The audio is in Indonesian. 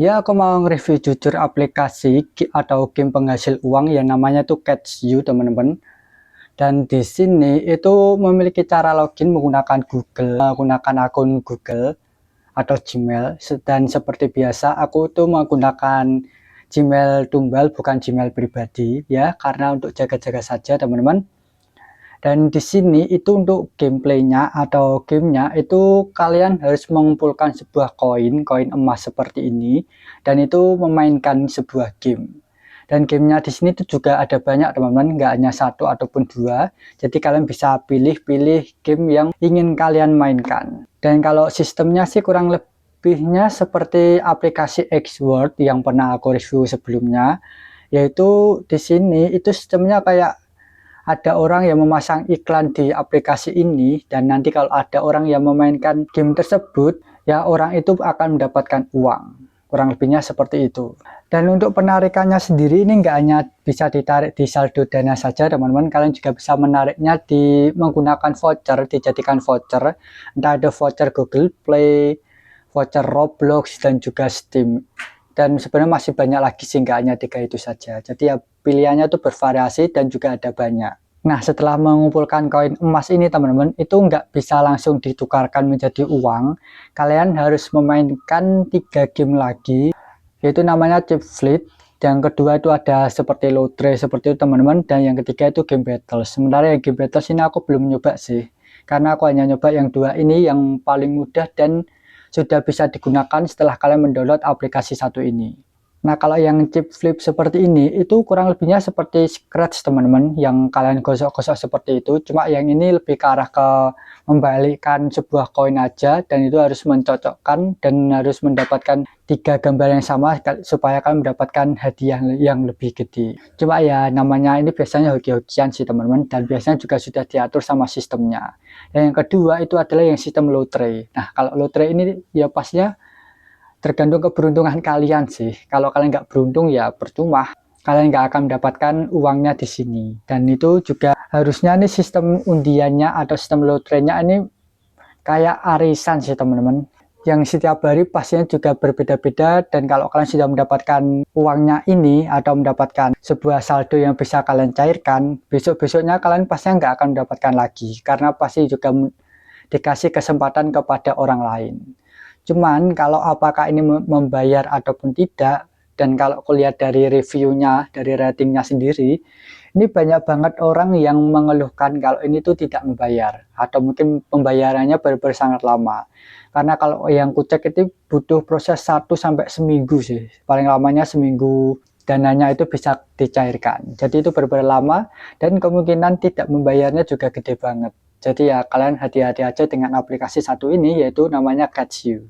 Ya, aku mau nge-review jujur aplikasi atau game penghasil uang yang namanya tuh Catch You, teman-teman. Dan di sini itu memiliki cara login menggunakan menggunakan akun Google atau Gmail. Dan seperti biasa, aku tuh menggunakan Gmail tumbal, bukan Gmail pribadi, ya, karena untuk jaga-jaga saja, teman-teman. Dan di sini itu untuk gameplaynya atau gamenya itu kalian harus mengumpulkan sebuah koin emas seperti ini, dan itu memainkan sebuah game. Dan gamenya di sini tuh juga ada banyak, teman-teman, nggak hanya satu ataupun dua. Jadi kalian bisa pilih-pilih game yang ingin kalian mainkan. Dan kalau sistemnya sih kurang lebihnya seperti aplikasi Xword yang pernah aku review sebelumnya, yaitu di sini itu sistemnya kayak ada orang yang memasang iklan di aplikasi ini, dan nanti kalau ada orang yang memainkan game tersebut, ya orang itu akan mendapatkan uang. Kurang lebihnya seperti itu. Dan untuk penarikannya sendiri ini nggak hanya bisa ditarik di saldo dana saja, teman-teman. Kalian juga bisa menariknya menggunakan voucher, dijadikan voucher. Entah ada voucher Google Play, voucher Roblox, dan juga Steam. Dan sebenarnya masih banyak lagi sih, nggak hanya 3 itu saja. Jadi ya pilihannya tuh bervariasi dan juga ada banyak. Nah, setelah mengumpulkan koin emas ini, teman-teman, itu nggak bisa langsung ditukarkan menjadi uang. Kalian harus memainkan 3 game lagi, yaitu namanya Chip Fleet. Yang kedua itu ada seperti lotre seperti itu, teman-teman. Dan yang ketiga itu game battle. Sementara yang game battle ini aku belum nyoba sih, karena aku hanya nyoba yang dua ini yang paling mudah dan sudah bisa digunakan setelah kalian mendownload aplikasi satu ini. Nah, kalau yang chip flip seperti ini, itu kurang lebihnya seperti scratch, teman-teman, yang kalian gosok-gosok seperti itu. Cuma yang ini lebih ke arah ke membalikkan sebuah koin aja, dan itu harus mencocokkan dan harus mendapatkan 3 gambar yang sama supaya kalian mendapatkan hadiah yang lebih gede. Cuma ya namanya ini biasanya hoki-hokian sih, teman-teman, dan biasanya juga sudah diatur sama sistemnya. Dan yang kedua itu adalah yang sistem lotre. Nah, kalau lotre ini ya pastinya tergantung keberuntungan kalian sih. Kalau kalian nggak beruntung ya percuma. Kalian nggak akan mendapatkan uangnya di sini. Dan itu juga harusnya nih sistem undiannya atau sistem lotrenya ini kayak arisan sih, teman-teman. Yang setiap hari pastinya juga berbeda-beda, dan kalau kalian sudah mendapatkan uangnya ini atau mendapatkan sebuah saldo yang bisa kalian cairkan, besok-besoknya kalian pasti nggak akan mendapatkan lagi, karena pasti juga dikasih kesempatan kepada orang lain. Cuman kalau apakah ini membayar ataupun tidak, dan kalau aku lihat dari reviewnya, dari ratingnya sendiri, ini banyak banget orang yang mengeluhkan kalau ini tuh tidak membayar, atau mungkin pembayarannya benar-benar sangat lama. Karena kalau yang kucek itu butuh proses 1 sampai seminggu sih, paling lamanya seminggu dananya itu bisa dicairkan. Jadi itu benar-benar lama, dan kemungkinan tidak membayarnya juga gede banget. Jadi ya kalian hati-hati aja dengan aplikasi satu ini, yaitu namanya Catch You.